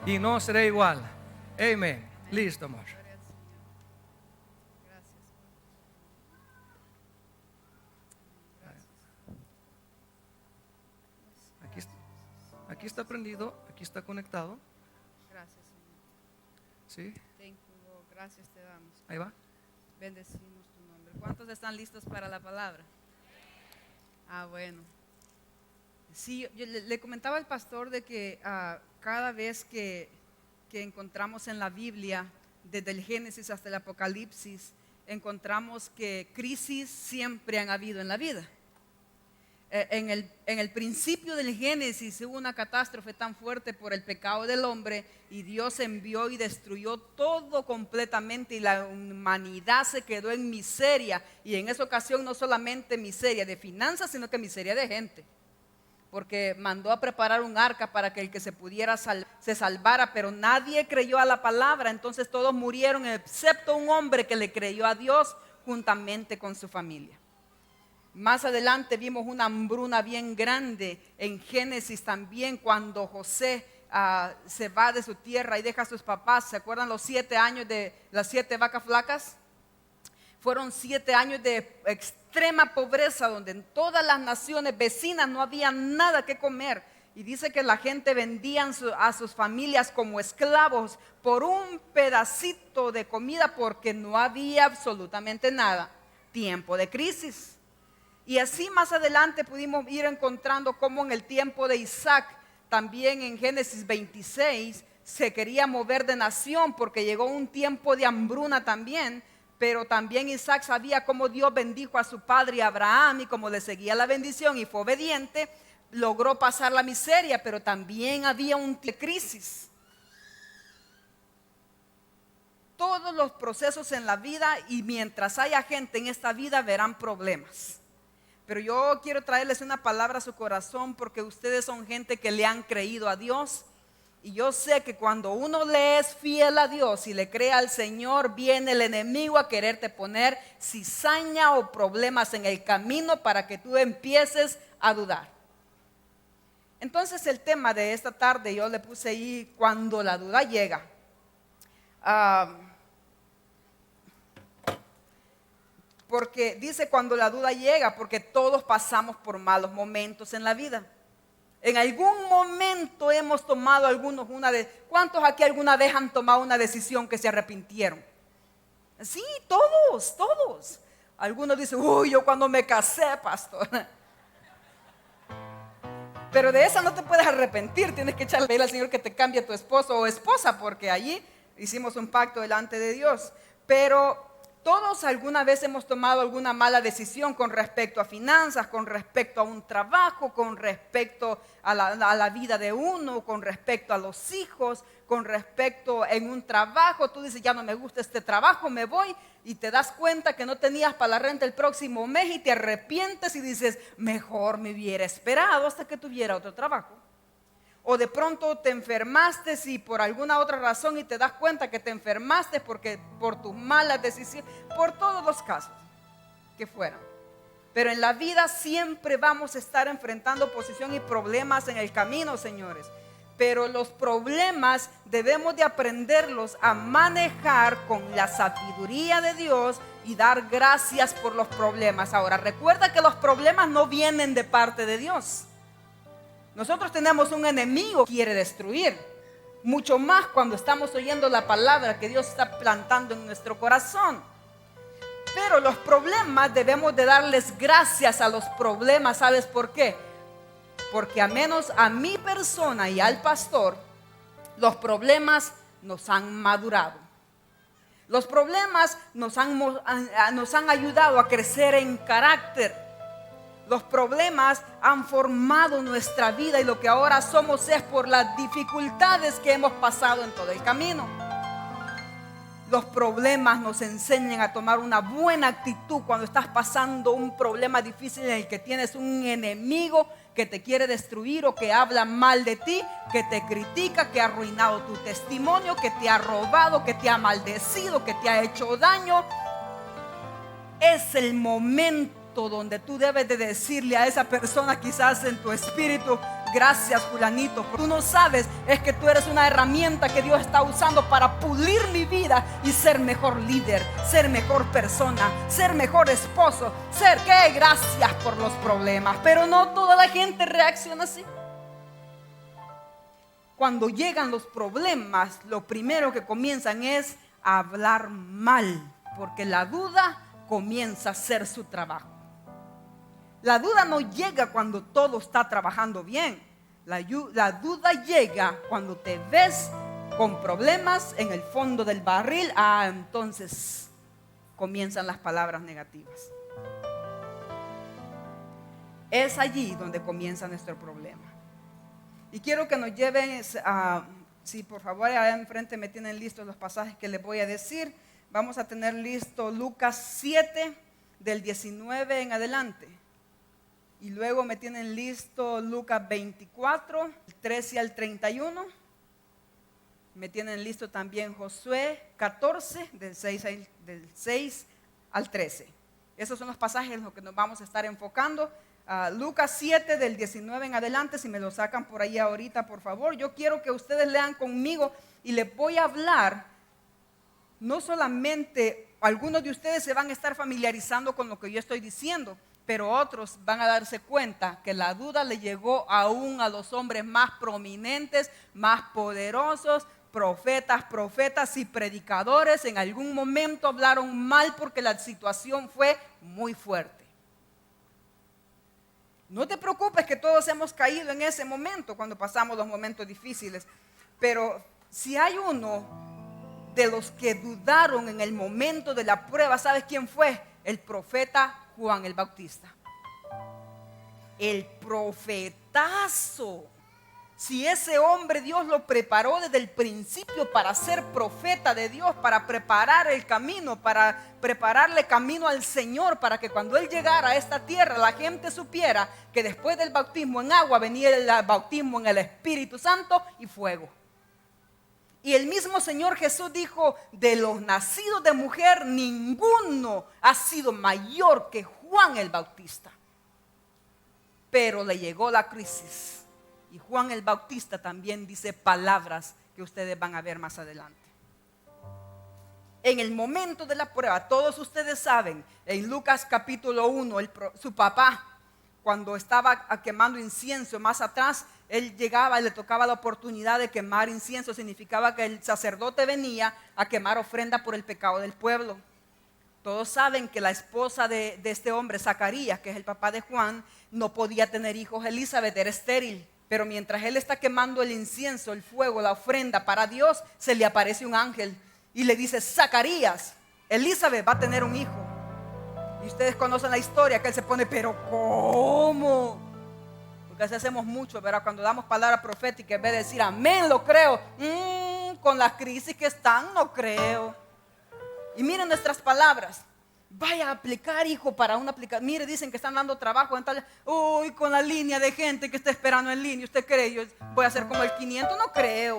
y no seré igual. Amén. Listo, amor. Gloria al Señor. Gracias. Gracias. Aquí está prendido, aquí está conectado. Gracias, Señor. ¿Sí? Thank you, Lord. Gracias te damos. Ahí va. Bendecimos tu nombre. ¿Cuántos están listos para la palabra? Ah, bueno. Sí, yo le comentaba al pastor de que cada vez que encontramos en la Biblia, desde el Génesis hasta el Apocalipsis, encontramos que crisis siempre han habido en la vida. En el principio del Génesis hubo una catástrofe tan fuerte por el pecado del hombre, y Dios envió y destruyó todo completamente, y la humanidad se quedó en miseria, y en esa ocasión no solamente miseria de finanzas, sino que miseria de gente, porque mandó a preparar un arca para que el que se pudiera se salvara, pero nadie creyó a la palabra. Entonces todos murieron excepto un hombre que le creyó a Dios juntamente con su familia. Más adelante vimos una hambruna bien grande en Génesis también, cuando José se va de su tierra y deja a sus papás. ¿Se acuerdan los 7 años de las 7 vacas flacas? Fueron 7 años de extrema pobreza, donde en todas las naciones vecinas no había nada que comer. Y dice que la gente vendía a sus familias como esclavos por un pedacito de comida, porque no había absolutamente nada. Tiempo de crisis. Y así más adelante pudimos ir encontrando cómo en el tiempo de Isaac, también en Génesis 26, se quería mover de nación, porque llegó un tiempo de hambruna también. Pero también Isaac sabía cómo Dios bendijo a su padre Abraham, y como le seguía la bendición y fue obediente, logró pasar la miseria. Pero también había una crisis. Todos los procesos en la vida, y mientras haya gente en esta vida, verán problemas. Pero yo quiero traerles una palabra a su corazón, porque ustedes son gente que le han creído a Dios. Y yo sé que cuando uno le es fiel a Dios y le cree al Señor, viene el enemigo a quererte poner cizaña o problemas en el camino para que tú empieces a dudar. Entonces el tema de esta tarde yo le puse ahí: cuando la duda llega. Porque dice cuando la duda llega, porque todos pasamos por malos momentos en la vida. En algún momento hemos tomado ¿cuántos aquí alguna vez han tomado una decisión que se arrepintieron? Sí, todos. Algunos dicen: uy, yo cuando me casé, pastor. Pero de esa no te puedes arrepentir. Tienes que echarle al Señor que te cambie tu esposo o esposa, porque allí hicimos un pacto delante de Dios. Pero todos alguna vez hemos tomado alguna mala decisión con respecto a finanzas, con respecto a un trabajo, con respecto a la vida de uno, con respecto a los hijos, con respecto en un trabajo. Tú dices: ya no me gusta este trabajo, me voy, y te das cuenta que no tenías para la renta el próximo mes y te arrepientes y dices: mejor me hubiera esperado hasta que tuviera otro trabajo. O de pronto te enfermaste y por alguna otra razón, y te das cuenta que te enfermaste porque por tus malas decisiones, por todos los casos que fueran. Pero en la vida siempre vamos a estar enfrentando oposición y problemas en el camino, señores. Pero los problemas debemos de aprenderlos a manejar con la sabiduría de Dios y dar gracias por los problemas. Ahora, recuerda que los problemas no vienen de parte de Dios. Nosotros tenemos un enemigo que quiere destruir, mucho más cuando estamos oyendo la palabra que Dios está plantando en nuestro corazón. Pero los problemas debemos de darles gracias a los problemas. ¿Sabes por qué? Porque a menos a mi persona y al pastor, los problemas nos han madurado. Los problemas nos han ayudado a crecer en carácter. Los problemas han formado nuestra vida, y lo que ahora somos es por las dificultades que hemos pasado en todo el camino. Los problemas nos enseñan a tomar una buena actitud cuando estás pasando un problema difícil en el que tienes un enemigo que te quiere destruir, o que habla mal de ti, que te critica, que ha arruinado tu testimonio, que te ha robado, que te ha maldecido, que te ha hecho daño. Es el momento donde tú debes de decirle a esa persona, quizás en tu espíritu: Gracias, Julanito. Tú no sabes, es que tú eres una herramienta que Dios está usando para pulir mi vida y ser mejor líder, ser mejor persona, ser mejor esposo, ser que gracias por los problemas. Pero no toda la gente reacciona así. Cuando llegan los problemas, lo primero que comienzan es a hablar mal, porque la duda comienza a hacer su trabajo. La duda no llega cuando todo está trabajando bien. La duda llega cuando te ves con problemas en el fondo del barril. Entonces comienzan las palabras negativas. Es allí donde comienza nuestro problema. Y quiero que nos lleven si por favor allá enfrente me tienen listos los pasajes que les voy a decir. Vamos a tener listo Lucas 7 del 19 en adelante. Y luego me tienen listo Lucas 24, del 13 al 31. Me tienen listo también Josué 14, del 6 al 13. Esos son los pasajes en los que nos vamos a estar enfocando. Lucas 7 del 19 en adelante, si me lo sacan por ahí ahorita, por favor. Yo quiero que ustedes lean conmigo y les voy a hablar. No solamente algunos de ustedes se van a estar familiarizando con lo que yo estoy diciendo, pero otros van a darse cuenta que la duda le llegó aún a los hombres más prominentes, más poderosos, profetas y predicadores. En algún momento hablaron mal porque la situación fue muy fuerte. No te preocupes que todos hemos caído en ese momento cuando pasamos los momentos difíciles, pero si hay uno de los que dudaron en el momento de la prueba, ¿sabes quién fue? El profeta Juan el Bautista. El profetazo. Si ese hombre Dios lo preparó desde el principio para ser profeta de Dios, para preparar el camino, para prepararle camino al Señor, para que cuando Él llegara a esta tierra la gente supiera que después del bautismo en agua venía el bautismo en el Espíritu Santo y fuego. Y el mismo Señor Jesús dijo, de los nacidos de mujer, ninguno ha sido mayor que Juan el Bautista. Pero le llegó la crisis. Y Juan el Bautista también dice palabras que ustedes van a ver más adelante. En el momento de la prueba, todos ustedes saben, en Lucas capítulo 1, su papá, cuando estaba quemando incienso más atrás, él llegaba y le tocaba la oportunidad de quemar incienso. Significaba que el sacerdote venía a quemar ofrenda por el pecado del pueblo. Todos saben que la esposa de este hombre, Zacarías, que es el papá de Juan, no podía tener hijos. Elizabeth era estéril. Pero mientras él está quemando el incienso, el fuego, la ofrenda para Dios, se le aparece un ángel y le dice, Zacarías, Elizabeth va a tener un hijo. Y ustedes conocen la historia, que él se pone, pero ¿cómo? Porque así hacemos mucho, ¿verdad? Cuando damos palabra profética, en vez de decir amén, lo creo. Con las crisis que están, no creo. Y miren nuestras palabras. Vaya a aplicar, hijo, para una aplicación. Mire, dicen que están dando trabajo en tal. Uy, con la línea de gente que está esperando en línea. ¿Usted cree? Yo voy a hacer como el 500. No creo.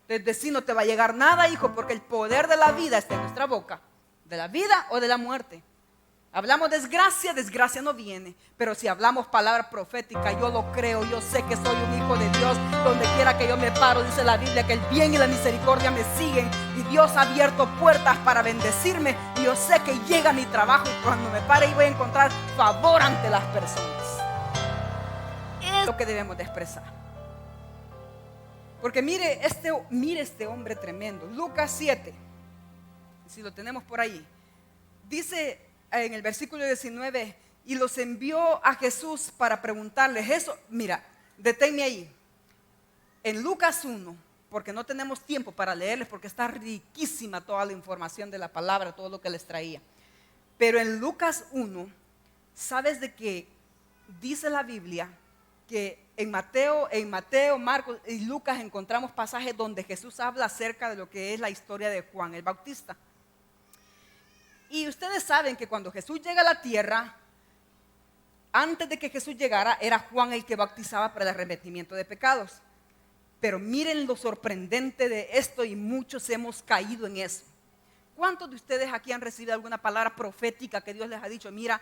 Desde sí no te va a llegar nada, hijo, porque el poder de la vida está en nuestra boca. De la vida o de la muerte. Hablamos desgracia, desgracia no viene. Pero si hablamos palabra profética, yo lo creo. Yo sé que soy un hijo de Dios. Donde quiera que yo me paro, dice la Biblia, que el bien y la misericordia me siguen. Y Dios ha abierto puertas para bendecirme. Y yo sé que llega mi trabajo. Y cuando me pare, voy a encontrar favor ante las personas. Es lo que debemos de expresar. Porque mire este hombre tremendo. Lucas 7. Si lo tenemos por ahí. Dice en el versículo 19, y los envió a Jesús para preguntarles eso. Mira, deténme ahí. En Lucas 1, porque no tenemos tiempo para leerles, porque está riquísima toda la información de la palabra, todo lo que les traía. Pero en Lucas 1, ¿sabes de qué? Dice la Biblia que en Mateo, Marcos y Lucas encontramos pasajes donde Jesús habla acerca de lo que es la historia de Juan el Bautista. Y ustedes saben que cuando Jesús llega a la tierra, antes de que Jesús llegara, era Juan el que bautizaba para el arrepentimiento de pecados. Pero miren lo sorprendente de esto, y muchos hemos caído en eso. ¿Cuántos de ustedes aquí han recibido alguna palabra profética que Dios les ha dicho? Mira,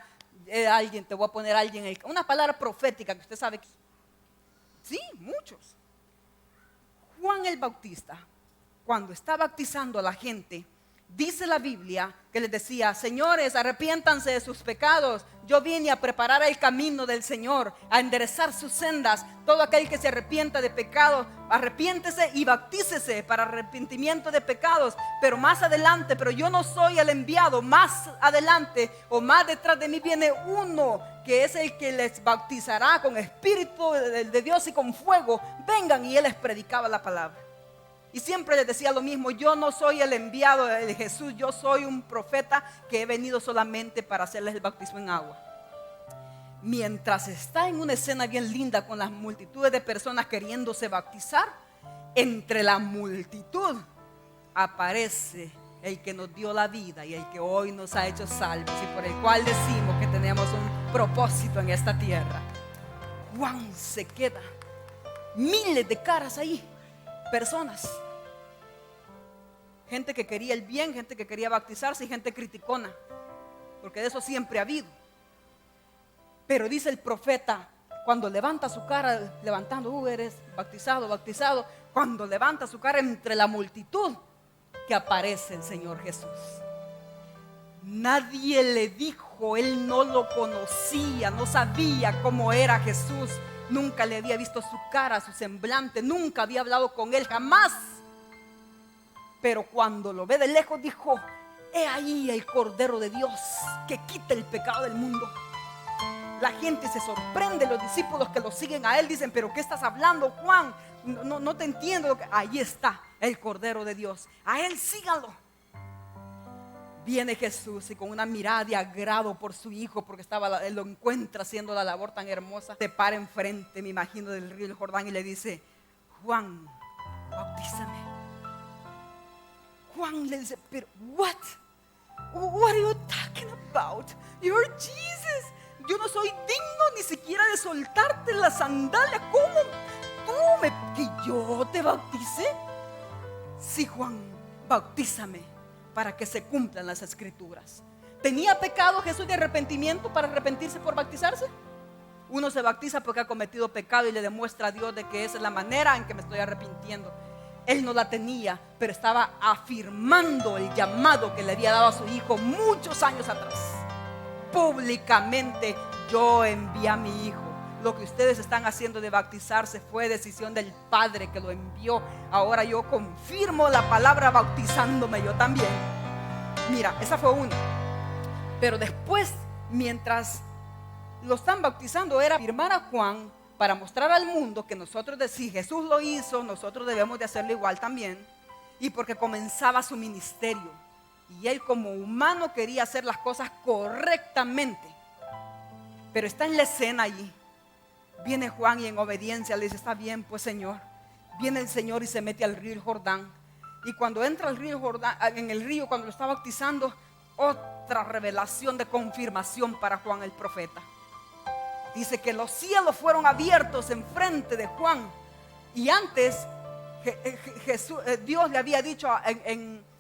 alguien, te voy a poner a alguien, una palabra profética que usted sabe. Sí, muchos. Juan el Bautista, cuando está bautizando a la gente, dice la Biblia que les decía: señores, arrepiéntanse de sus pecados. Yo vine a preparar el camino del Señor, a enderezar sus sendas. Todo aquel que se arrepienta de pecados, arrepiéntese y bautícese para arrepentimiento de pecados. Pero más adelante, pero yo no soy el enviado. Más adelante o más detrás de mí viene uno que es el que les bautizará con espíritu de Dios y con fuego. Vengan, y él les predicaba la palabra. Y siempre les decía lo mismo: yo no soy el enviado de Jesús, yo soy un profeta que he venido solamente para hacerles el bautismo en agua. Mientras está en una escena bien linda con las multitudes de personas queriéndose bautizar, entre la multitud aparece el que nos dio la vida y el que hoy nos ha hecho salvos y por el cual decimos que tenemos un propósito en esta tierra. Juan se queda, miles de caras ahí, personas, gente que quería el bien, gente que quería bautizarse y gente criticona, porque de eso siempre ha habido. Pero dice el profeta, cuando levanta su cara, levantando, eres bautizado, bautizado, cuando levanta su cara entre la multitud, que aparece el Señor Jesús. Nadie le dijo, él no lo conocía, no sabía cómo era Jesús, nunca le había visto su cara, su semblante, nunca había hablado con él, jamás. Pero cuando lo ve de lejos dijo: he ahí el Cordero de Dios que quita el pecado del mundo. La gente se sorprende, los discípulos que lo siguen a él dicen: pero ¿qué estás hablando, Juan? No te entiendo. Ahí está el Cordero de Dios, a él síganlo. Viene Jesús y con una mirada de agrado por su hijo, porque él lo encuentra haciendo la labor tan hermosa, se para enfrente, me imagino, del río Jordán y le dice: Juan, bautízame. Juan le dice: pero what are you talking about? You're Jesus. Yo no soy digno ni siquiera de soltarte la sandalia. ¿Cómo tú que yo te bautice? Sí, Juan, bautízame para que se cumplan las escrituras. ¿Tenía pecado Jesús de arrepentimiento para arrepentirse por bautizarse? Uno se bautiza porque ha cometido pecado y le demuestra a Dios de que esa es la manera en que me estoy arrepintiendo. Él no la tenía, pero estaba afirmando el llamado que le había dado a su hijo muchos años atrás. Públicamente: yo envié a mi hijo. Lo que ustedes están haciendo de bautizarse fue decisión del Padre que lo envió. Ahora yo confirmo la palabra bautizándome yo también. Mira, esa fue una. Pero después, mientras lo están bautizando, era afirmar a Juan para mostrar al mundo que nosotros, si Jesús lo hizo, nosotros debemos de hacerlo igual también. Y porque comenzaba su ministerio y él como humano quería hacer las cosas correctamente. Pero está en la escena allí. Viene Juan y en obediencia le dice: está bien, pues, Señor. Viene el Señor y se mete al río Jordán. Y cuando entra al río Jordán, en el río, cuando lo está bautizando, otra revelación de confirmación para Juan el profeta. Dice que los cielos fueron abiertos enfrente de Juan. Y antes Dios le había dicho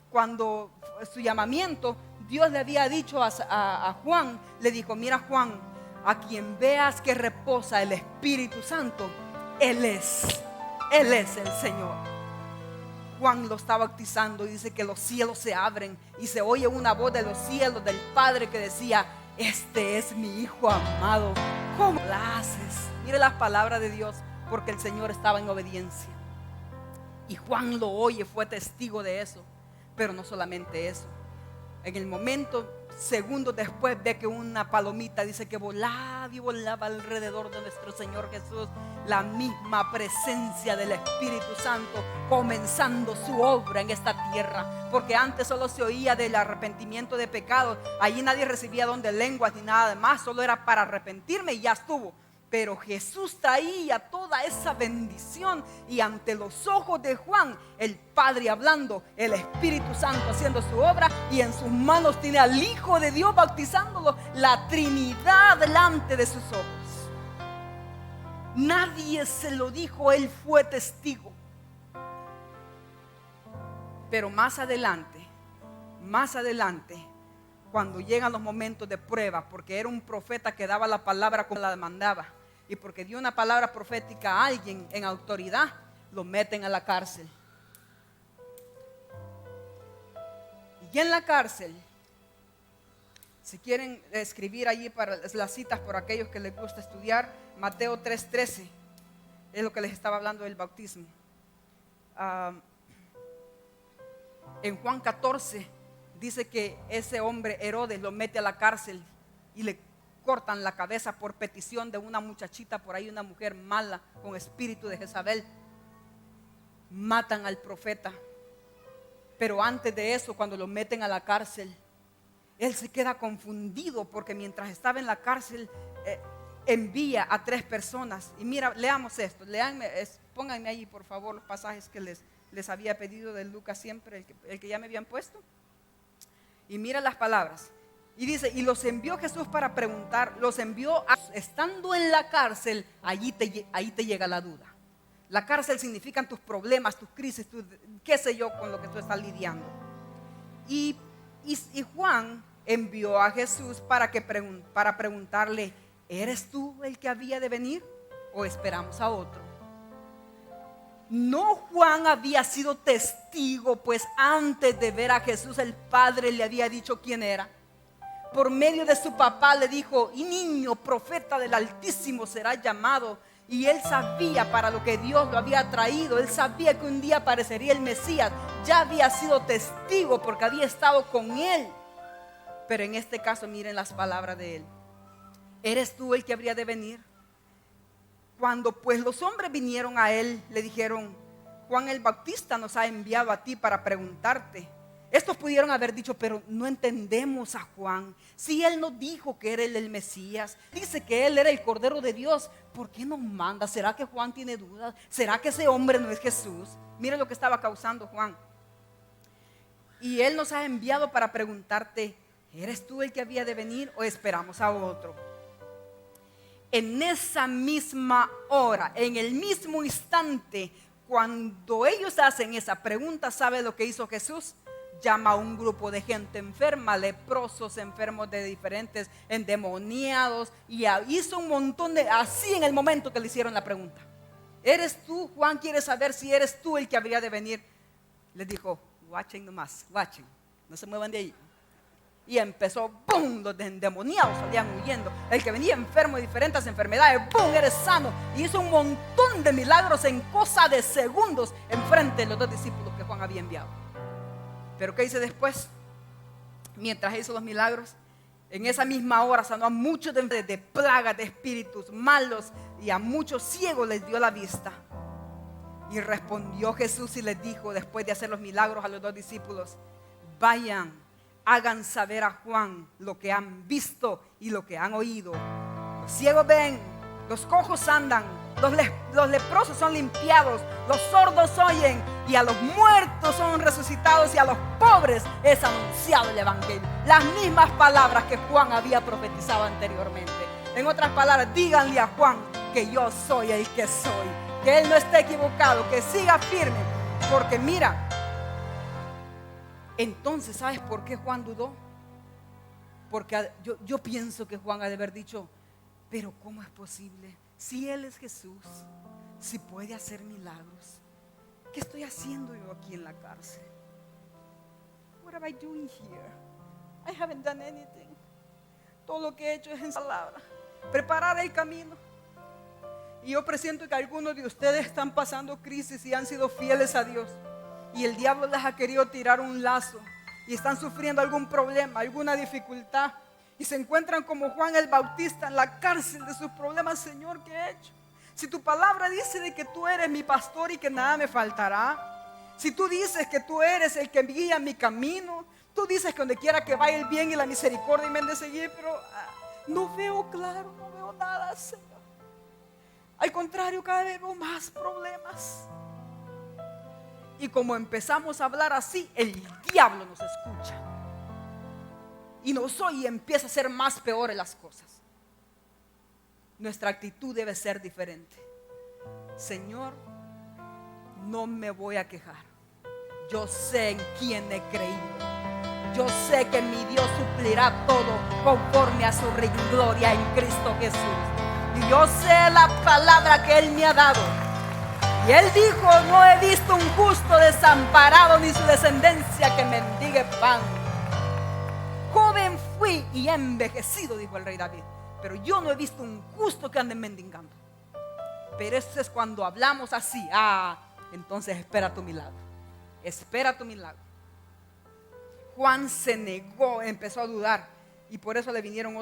cuando su llamamiento, Dios le había dicho a Juan, le dijo: mira, Juan, a quien veas que reposa el Espíritu Santo, Él es el Señor. Juan lo está bautizando y dice que los cielos se abren y se oye una voz de los cielos del Padre que decía: este es mi Hijo amado, ¿cómo la haces? Mire las palabras de Dios, porque el Señor estaba en obediencia. Y Juan lo oye, fue testigo de eso. Pero no solamente eso. En el momento, segundos después, ve que una palomita dice que volaba y volaba alrededor de nuestro Señor Jesús. La misma presencia del Espíritu Santo comenzando su obra en esta tierra. Porque antes solo se oía del arrepentimiento de pecados. Allí nadie recibía don de lenguas ni nada más. Solo era para arrepentirme y ya estuvo. Pero Jesús traía toda esa bendición y ante los ojos de Juan, el Padre hablando, el Espíritu Santo haciendo su obra, y en sus manos tiene al Hijo de Dios bautizándolo, la Trinidad delante de sus ojos. Nadie se lo dijo, él fue testigo. Pero más adelante, cuando llegan los momentos de prueba, porque era un profeta que daba la palabra como la demandaba, y porque dio una palabra profética a alguien en autoridad, lo meten a la cárcel. Y en la cárcel, si quieren escribir allí para las citas por aquellos que les gusta estudiar, Mateo 3:13 es lo que les estaba hablando del bautismo. En Juan 14 dice que ese hombre Herodes lo mete a la cárcel y le cortan la cabeza por petición de una muchachita por ahí, una mujer mala con espíritu de Jezabel. Matan al profeta. Pero antes de eso, cuando lo meten a la cárcel, él se queda confundido porque mientras estaba en la cárcel envía a 3 personas. Y mira, leamos esto, pónganme allí por favor los pasajes que les había pedido de Lucas siempre, el que ya me habían puesto. Y mira las palabras. Y dice, y los envió Jesús para preguntar, estando en la cárcel, ahí te llega la duda. La cárcel significan tus problemas, tus crisis, qué sé yo, con lo que tú estás lidiando. Y Juan envió a Jesús para preguntarle, ¿eres tú el que había de venir o esperamos a otro? No, Juan había sido testigo, pues antes de ver a Jesús el Padre le había dicho quién era. Por medio de su papá le dijo, y niño, profeta del Altísimo será llamado. Y él sabía para lo que Dios lo había traído. Él sabía que un día aparecería el Mesías. Ya había sido testigo porque había estado con él. Pero en este caso miren las palabras de él. ¿Eres tú el que habría de venir? Cuando pues los hombres vinieron a él, le dijeron, Juan el Bautista nos ha enviado a ti para preguntarte. Estos pudieron haber dicho, pero no entendemos a Juan. Si él nos dijo que era el Mesías, dice que él era el Cordero de Dios, ¿por qué nos manda? ¿Será que Juan tiene dudas? ¿Será que ese hombre no es Jesús? Miren lo que estaba causando Juan. Y él nos ha enviado para preguntarte, ¿eres tú el que había de venir o esperamos a otro? En esa misma hora, en el mismo instante, cuando ellos hacen esa pregunta, ¿sabe lo que hizo Jesús? Llama a un grupo de gente enferma, leprosos, enfermos de diferentes, endemoniados, y hizo un montón de, así en el momento que le hicieron la pregunta. ¿Eres tú? Juan quiere saber si eres tú el que habría de venir. Les dijo, watchen nomás, watchen, no se muevan de ahí. Y empezó, ¡pum!, los endemoniados salían huyendo. El que venía enfermo de diferentes enfermedades, ¡pum!, eres sano. Y hizo un montón de milagros en cosa de segundos enfrente de los 2 discípulos que Juan había enviado. Pero ¿qué dice después? Mientras hizo los milagros, en esa misma hora sanó a muchos de plagas, de espíritus malos, y a muchos ciegos les dio la vista. Y respondió Jesús y les dijo, después de hacer los milagros a los 2 discípulos, vayan, hagan saber a Juan lo que han visto y lo que han oído. Los ciegos ven, los cojos andan, los leprosos son limpiados, los sordos oyen, y a los muertos son resucitados, y a los pobres es anunciado el evangelio. Las mismas palabras que Juan había profetizado anteriormente. En otras palabras, díganle a Juan que yo soy el que soy, que él no está equivocado, que siga firme, porque mira. Entonces, ¿sabes por qué Juan dudó? Porque yo pienso que Juan ha de haber dicho, pero ¿cómo es posible? Si él es Jesús, si puede hacer milagros, ¿qué estoy haciendo yo aquí en la cárcel? What am I doing here? I haven't done anything. Todo lo que he hecho es en palabra, preparar el camino. Y yo presiento que algunos de ustedes están pasando crisis y han sido fieles a Dios, y el diablo les ha querido tirar un lazo y están sufriendo algún problema, alguna dificultad, y se encuentran como Juan el Bautista en la cárcel de sus problemas. Señor, ¿qué he hecho? Si tu palabra dice de que tú eres mi pastor y que nada me faltará, si tú dices que tú eres el que guía mi camino, tú dices que donde quiera que vaya el bien y la misericordia me han de seguir, pero no veo claro, no veo nada, Señor. Al contrario, cada vez veo más problemas. Y como empezamos a hablar así, el diablo nos escucha y nos oye y empieza a hacer más peores las cosas. Nuestra actitud debe ser diferente. Señor, no me voy a quejar. Yo sé en quién he creído. Yo sé que mi Dios suplirá todo conforme a su rica gloria en Cristo Jesús. Y yo sé la palabra que Él me ha dado. Y Él dijo, no he visto un justo desamparado ni su descendencia que mendigue pan. Joven fui y he envejecido, dijo el rey David, pero yo no he visto un justo que ande mendigando. Pero eso es cuando hablamos así. Entonces espera tu milagro. Espera tu milagro. Juan se negó, empezó a dudar, y por eso le vinieron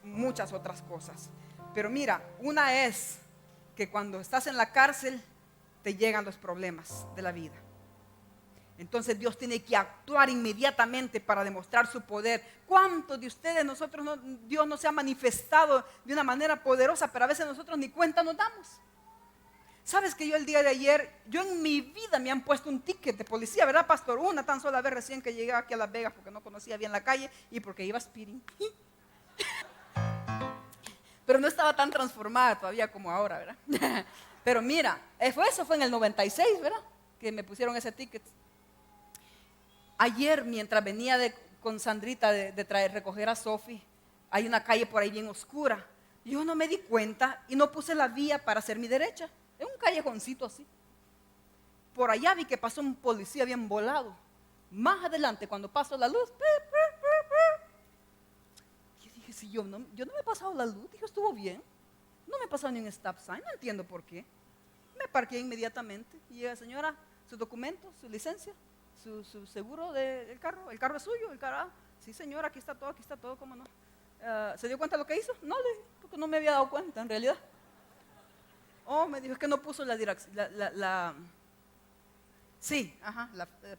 muchas otras cosas. Pero mira, una es que cuando estás en la cárcel te llegan los problemas de la vida. Entonces Dios tiene que actuar inmediatamente para demostrar su poder. ¿Cuántos de ustedes, Dios no se ha manifestado de una manera poderosa, pero a veces nosotros ni cuenta nos damos? ¿Sabes que yo el día de ayer, yo en mi vida me han puesto un ticket de policía, ¿verdad, pastor? Una tan sola vez recién que llegué aquí a Las Vegas porque no conocía bien la calle y porque iba speeding. Pero no estaba tan transformada todavía como ahora, ¿verdad? Pero mira, eso fue en el 96, ¿verdad? Que me pusieron ese ticket. Ayer, mientras venía con Sandrita de recoger a Sophie, hay una calle por ahí bien oscura. Yo no me di cuenta y no puse la vía para hacer mi derecha. Es un callejoncito así. Por allá vi que pasó un policía bien volado. Más adelante, cuando pasó la luz, yo dije, si yo no me he pasado la luz, dije, estuvo bien. No me he pasado ni un stop sign, no entiendo por qué. Me parqué inmediatamente y llega, señora, su documento, su licencia, su seguro del carro. El carro es suyo, el carro. Sí, señora, aquí está todo, ¿cómo no? ¿Se dio cuenta de lo que hizo? No, le dije, porque no me había dado cuenta en realidad. Me dijo, es que no puso la dirección,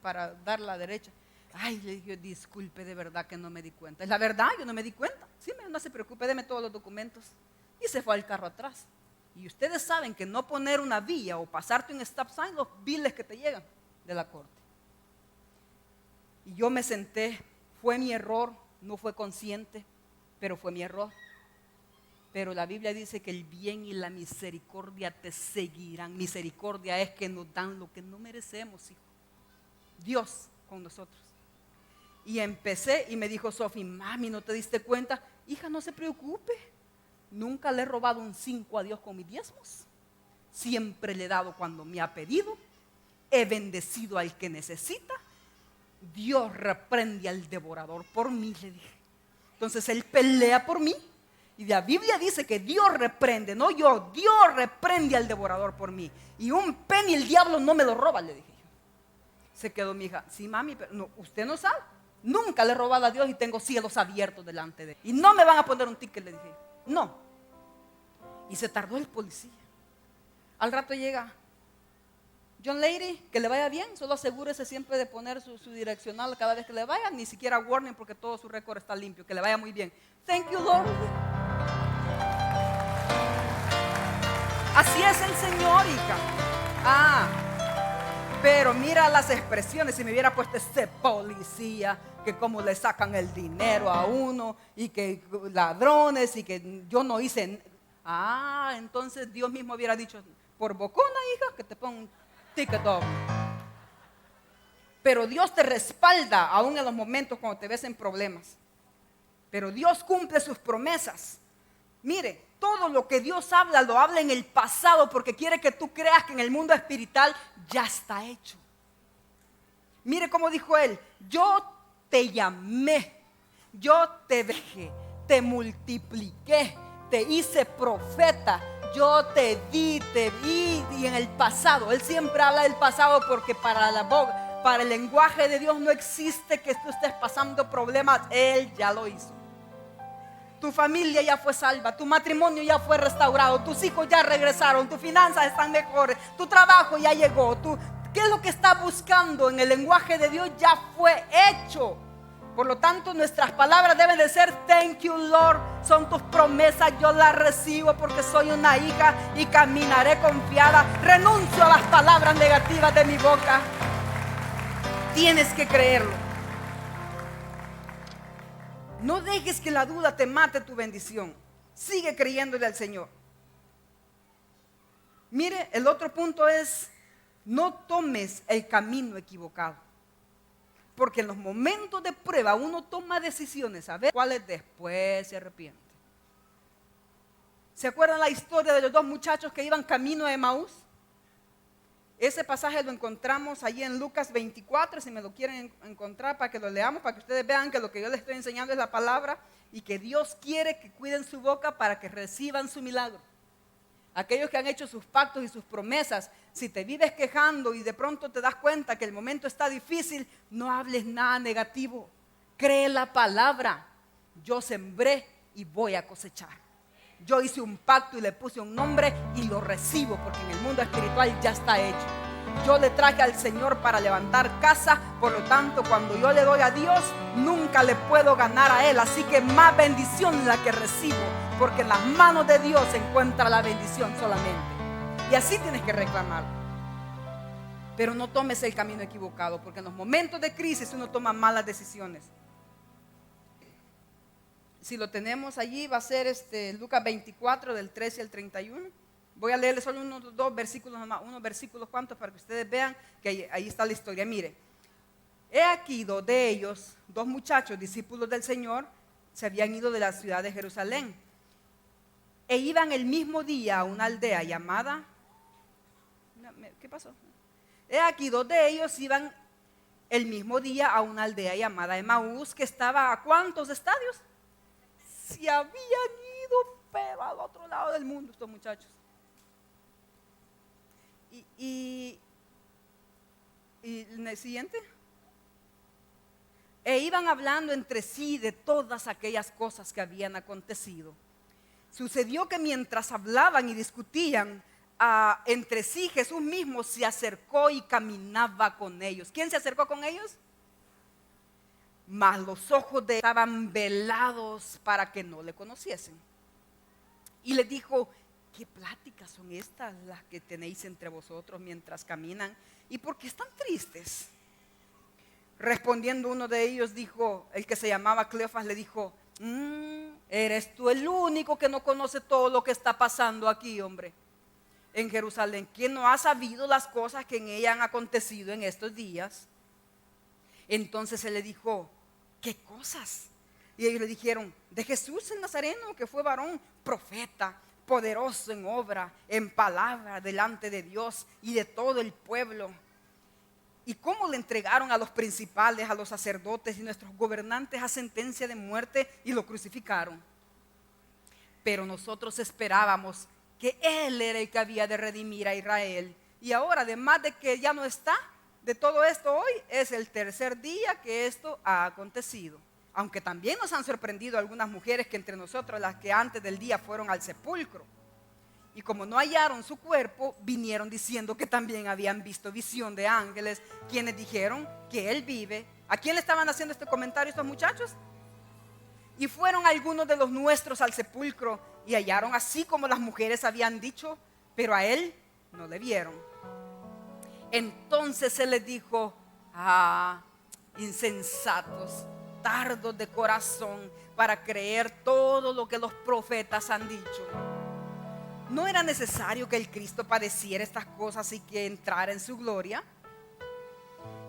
para dar la derecha. Ay, le dije, disculpe, de verdad que no me di cuenta. Es la verdad, yo no me di cuenta. Sí, no se preocupe, deme todos los documentos. Y se fue al carro atrás. Y ustedes saben que no poner una vía o pasarte un stop sign, los biles que te llegan de la corte. Y yo me senté, fue mi error, no fue consciente, pero fue mi error. Pero la Biblia dice que el bien y la misericordia te seguirán. Misericordia es que nos dan lo que no merecemos, hijo. Dios con nosotros. Y empecé y me dijo Sophie, mami, ¿no te diste cuenta? Hija, no se preocupe. Nunca le he robado un 5 a Dios con mis diezmos. Siempre le he dado cuando me ha pedido. He bendecido al que necesita. Dios reprende al devorador por mí, le dije. Entonces Él pelea por mí. Y la Biblia dice que Dios reprende, no yo, Dios reprende al devorador por mí. Y un penny el diablo no me lo roba, le dije yo. Se quedó mi hija, sí mami, pero no, usted no sabe. Nunca le he robado a Dios y tengo cielos abiertos delante de Él. Y no me van a poner un ticket, le dije. No. Y se tardó el policía. Al rato llega, John Lady, que le vaya bien, solo asegúrese siempre de poner su direccional cada vez que le vaya, ni siquiera warning porque todo su récord está limpio, que le vaya muy bien. Thank you, Lord. Así es el Señor, hija. Pero mira las expresiones. Si me hubiera puesto ese policía, que cómo le sacan el dinero a uno, y que ladrones, y que yo no hice. Entonces Dios mismo hubiera dicho, por bocona, hija, que te ponga un ticket doble. Pero Dios te respalda aún en los momentos cuando te ves en problemas. Pero Dios cumple sus promesas. Mire, todo lo que Dios habla, lo habla en el pasado porque quiere que tú creas que en el mundo espiritual ya está hecho. Mire cómo dijo Él, yo te llamé, yo te dejé, te multipliqué, te hice profeta, yo te di, y en el pasado. Él siempre habla del pasado porque para el lenguaje de Dios no existe que tú estés pasando problemas. Él ya lo hizo. Tu familia ya fue salva, tu matrimonio ya fue restaurado, tus hijos ya regresaron, tus finanzas están mejores, tu trabajo ya llegó. ¿Qué es lo que estás buscando en el lenguaje de Dios? Ya fue hecho. Por lo tanto, nuestras palabras deben de ser thank you, Lord. Son tus promesas, yo las recibo porque soy una hija y caminaré confiada. Renuncio a las palabras negativas de mi boca. Tienes que creerlo. No dejes que la duda te mate tu bendición. Sigue creyéndole al Señor. Mire, el otro punto es, no tomes el camino equivocado. Porque en los momentos de prueba uno toma decisiones, a ver cuáles después se arrepiente. ¿Se acuerdan la historia de los dos muchachos que iban camino a Emaús? Ese pasaje lo encontramos allí en Lucas 24, si me lo quieren encontrar para que lo leamos, para que ustedes vean que lo que yo les estoy enseñando es la palabra y que Dios quiere que cuiden su boca para que reciban su milagro. Aquellos que han hecho sus pactos y sus promesas, si te vives quejando y de pronto te das cuenta que el momento está difícil, no hables nada negativo. Cree la palabra. Yo sembré y voy a cosechar. Yo hice un pacto y le puse un nombre y lo recibo porque en el mundo espiritual ya está hecho. Yo le traje al Señor para levantar casa, por lo tanto cuando yo le doy a Dios, nunca le puedo ganar a Él. Así que más bendición la que recibo, porque en las manos de Dios se encuentra la bendición solamente. Y así tienes que reclamar. Pero no tomes el camino equivocado, porque en los momentos de crisis uno toma malas decisiones. Si lo tenemos allí, va a ser Lucas 24, del 13 al 31. Voy a leerles solo unos versículos cuantos para que ustedes vean que ahí está la historia. Mire, he aquí dos de ellos, dos muchachos, discípulos del Señor, se habían ido de la ciudad de Jerusalén. E iban el mismo día a una aldea llamada, ¿qué pasó? He aquí dos de ellos iban el mismo día a una aldea llamada Emaús, que estaba ¿a cuántos estadios? Se habían ido, pero al otro lado del mundo estos muchachos. Y el siguiente. E iban hablando entre sí de todas aquellas cosas que habían acontecido. Sucedió que mientras hablaban y discutían entre sí, Jesús mismo se acercó y caminaba con ellos. ¿Quién se acercó con ellos? Mas los ojos de ellos estaban velados para que no le conociesen. Y les dijo: ¿qué pláticas son estas las que tenéis entre vosotros mientras caminan? ¿Y por qué están tristes? Respondiendo uno de ellos dijo, el que se llamaba Cleofas, le dijo: eres tú el único que no conoce todo lo que está pasando aquí, hombre, en Jerusalén. ¿Quién no ha sabido las cosas que en ella han acontecido en estos días? Entonces él le dijo: ¿qué cosas? Y ellos le dijeron: de Jesús el Nazareno, que fue varón, profeta, poderoso en obra, en palabra, delante de Dios y de todo el pueblo. Y cómo le entregaron a los principales, a los sacerdotes y nuestros gobernantes a sentencia de muerte y lo crucificaron. Pero nosotros esperábamos que Él era el que había de redimir a Israel. Y ahora, además de que ya no está, de todo esto hoy es el tercer día que esto ha acontecido. Aunque también nos han sorprendido algunas mujeres que entre nosotros, las que antes del día fueron al sepulcro. Y como no hallaron su cuerpo, vinieron diciendo que también habían visto visión de ángeles, quienes dijeron que Él vive. ¿A quién le estaban haciendo este comentario estos muchachos? Y fueron algunos de los nuestros al sepulcro y hallaron así como las mujeres habían dicho, pero a Él no le vieron. Entonces Él les dijo: insensatos, tardos de corazón para creer todo lo que los profetas han dicho. ¿No era necesario que el Cristo padeciera estas cosas y que entrara en su gloria?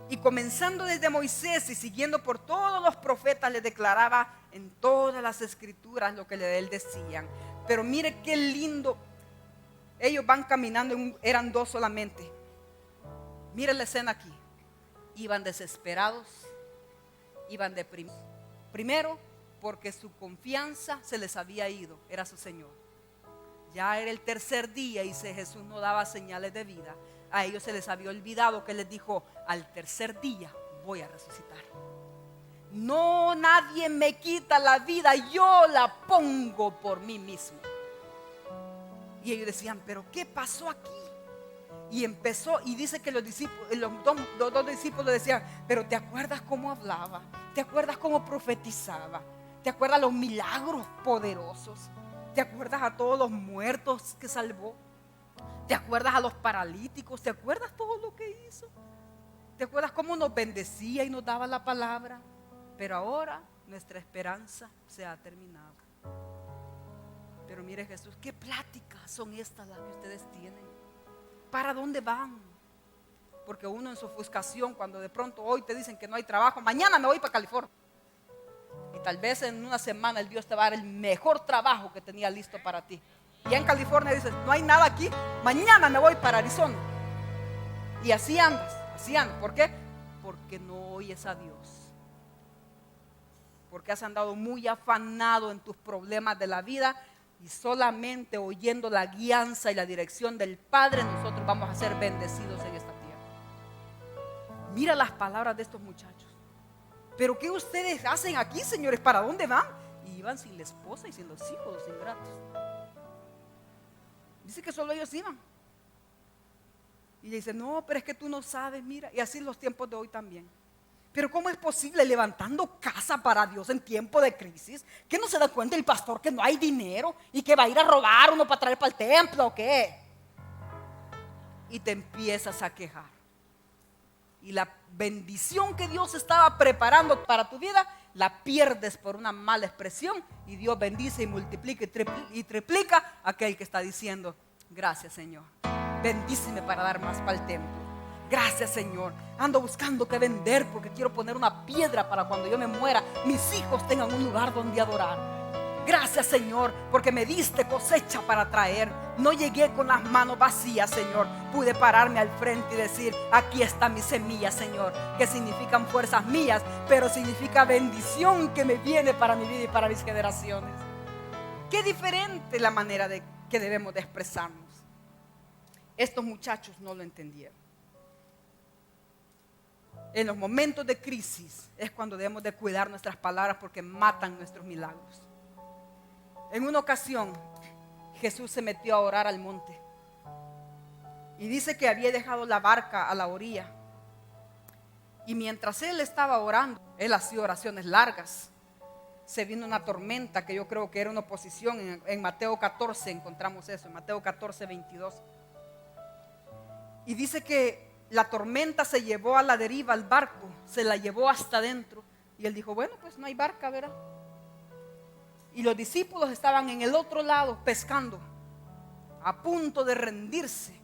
Y comenzando desde Moisés y siguiendo por todos los profetas, le declaraba en todas las escrituras lo que de él decían. Pero mire qué lindo. Ellos van caminando, eran dos solamente. Mire la escena aquí. Iban desesperados, iban deprimidos. Primero, porque su confianza se les había ido, era su Señor. Ya era el tercer día y si Jesús no daba señales de vida, a ellos se les había olvidado que les dijo: al tercer día voy a resucitar. No, nadie me quita la vida, yo la pongo por mí mismo. Y ellos decían: pero ¿qué pasó aquí? Y empezó, y dice que los dos discípulos decían: pero ¿te acuerdas cómo hablaba? ¿Te acuerdas cómo profetizaba? ¿Te acuerdas los milagros poderosos? ¿Te acuerdas a todos los muertos que salvó? ¿Te acuerdas a los paralíticos? ¿Te acuerdas todo lo que hizo? ¿Te acuerdas cómo nos bendecía y nos daba la palabra? Pero ahora nuestra esperanza se ha terminado. Pero mire Jesús, ¿qué pláticas son estas las que ustedes tienen? ¿Para dónde van? Porque uno en su ofuscación, cuando de pronto hoy te dicen que no hay trabajo, mañana me voy para California. Y tal vez en una semana el Dios te va a dar el mejor trabajo que tenía listo para ti. Y en California dices, no hay nada aquí, mañana me voy para Arizona. Y así andas. ¿Por qué? Porque no oyes a Dios. Porque has andado muy afanado en tus problemas de la vida, y solamente oyendo la guianza y la dirección del Padre nosotros vamos a ser bendecidos en esta tierra. Mira las palabras de estos muchachos. Pero ¿qué ustedes hacen aquí, señores? ¿Para dónde van? Y iban sin la esposa y sin los hijos, los ingratos. Dice que solo ellos iban. Y le dice, no, pero es que tú no sabes, mira. Y así los tiempos de hoy también. Pero ¿cómo es posible levantando casa para Dios en tiempo de crisis? ¿Que no se da cuenta el pastor que no hay dinero y que va a ir a robar uno para traer para el templo o qué? Y te empiezas a quejar. Y la bendición que Dios estaba preparando para tu vida la pierdes por una mala expresión, y Dios bendice y multiplica y triplica a aquel que está diciendo, gracias Señor, bendíceme para dar más para el templo. Gracias Señor, ando buscando qué vender porque quiero poner una piedra para cuando yo me muera mis hijos tengan un lugar donde adorar. Gracias Señor, porque me diste cosecha para traer. No llegué con las manos vacías, Señor. Pude pararme al frente y decir, aquí está mi semilla, Señor, que significan fuerzas mías, pero significa bendición que me viene para mi vida y para mis generaciones. Qué diferente la manera que debemos de expresarnos. Estos muchachos no lo entendieron. En los momentos de crisis es cuando debemos de cuidar nuestras palabras, porque matan nuestros milagros. En una ocasión Jesús se metió a orar al monte y dice que había dejado la barca a la orilla, y mientras él estaba orando, él hacía oraciones largas, se vino una tormenta que yo creo que era una oposición. En Mateo 14 encontramos eso, en Mateo 14, 22. Y dice que la tormenta se llevó a la deriva al barco, se la llevó hasta adentro, y él dijo, bueno, pues no hay barca, ¿verdad? Y los discípulos estaban en el otro lado pescando, a punto de rendirse,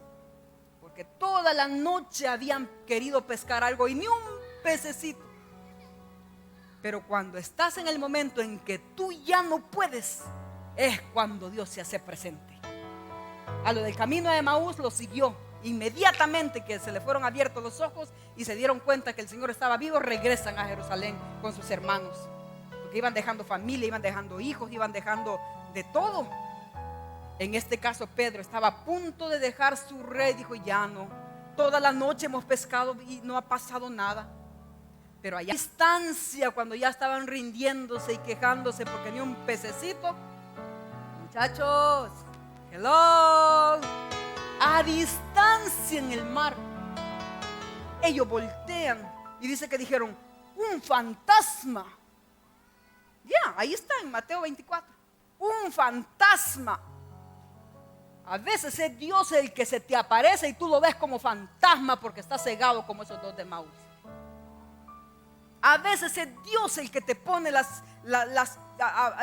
porque toda la noche habían querido pescar algo y ni un pececito. Pero cuando estás en el momento en que tú ya no puedes, es cuando Dios se hace presente. A lo del camino de Emaús lo siguió. Inmediatamente que se le fueron abiertos los ojos y se dieron cuenta que el Señor estaba vivo, regresan a Jerusalén con sus hermanos. Porque iban dejando familia, iban dejando hijos, iban dejando de todo. En este caso Pedro estaba a punto de dejar su red. Dijo, ya no, toda la noche hemos pescado y no ha pasado nada. Pero allá a distancia, cuando ya estaban rindiéndose y quejándose porque ni un pececito, muchachos, hello, a distancia en el mar, ellos voltean y dice que dijeron, un fantasma. Ya, ahí está en Mateo 24. Un fantasma. A veces es Dios el que se te aparece y tú lo ves como fantasma porque está cegado como esos dos de Emaús. A veces es Dios el que te pone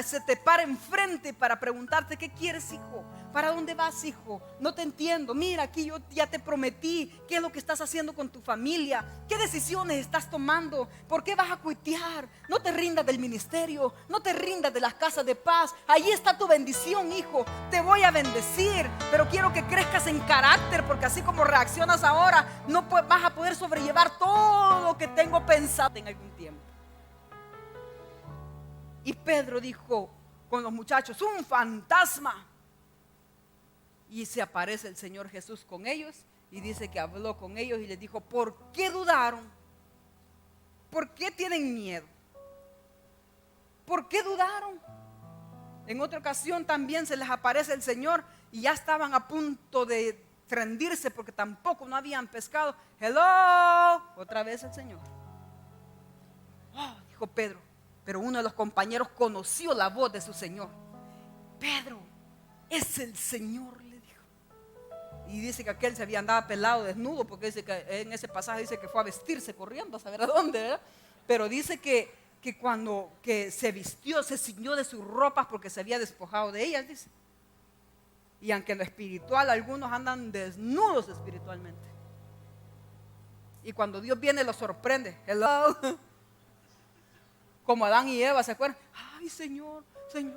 se te para enfrente para preguntarte, ¿qué quieres, hijo? ¿Para dónde vas, hijo? No te entiendo. Mira, aquí yo ya te prometí. ¿Qué es lo que estás haciendo con tu familia? ¿Qué decisiones estás tomando? ¿Por qué vas a cuitear? No te rindas del ministerio, no te rindas de las casas de paz. Ahí está tu bendición, hijo. Te voy a bendecir, pero quiero que crezcas en carácter, porque así como reaccionas ahora, no vas a poder sobrellevar todo lo que tengo pensado en algún tiempo. Y Pedro dijo con los muchachos, un fantasma. Y se aparece el Señor Jesús con ellos y dice que habló con ellos y les dijo, ¿por qué dudaron? ¿Por qué tienen miedo? ¿Por qué dudaron? En otra ocasión también se les aparece el Señor y ya estaban a punto de rendirse porque tampoco no habían pescado. Hello, otra vez el Señor. Oh, dijo Pedro, pero uno de los compañeros conoció la voz de su Señor. Pedro, es el Señor, le dijo. Y dice que aquel se había andado pelado, desnudo, porque dice que en ese pasaje dice que fue a vestirse corriendo a saber a dónde, ¿verdad? Pero dice que cuando que se vistió, se ciñó de sus ropas porque se había despojado de ellas, dice. Y aunque en lo espiritual algunos andan desnudos espiritualmente. Y cuando Dios viene los sorprende. Hello. Como Adán y Eva, ¿se acuerdan? Ay, Señor, Señor,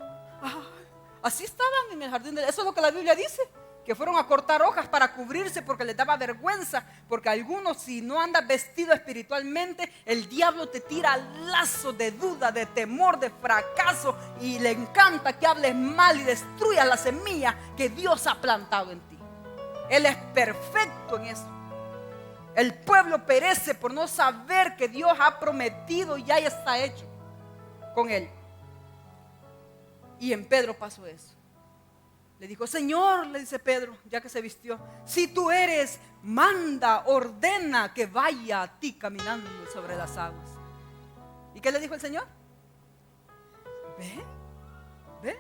ay, así estaban en el jardín. Eso es lo que la Biblia dice, que fueron a cortar hojas para cubrirse porque les daba vergüenza, porque algunos, si no andas vestido espiritualmente, el diablo te tira lazos de duda, de temor, de fracaso, y le encanta que hables mal y destruyas la semilla que Dios ha plantado en ti. Él es perfecto en eso. El pueblo perece por no saber que Dios ha prometido y ya está hecho con él. Y en Pedro pasó eso. Le dijo: Señor, le dice Pedro, ya que se vistió, si tú eres, manda, ordena que vaya a ti caminando sobre las aguas. ¿Y qué le dijo el Señor? Ve, ve.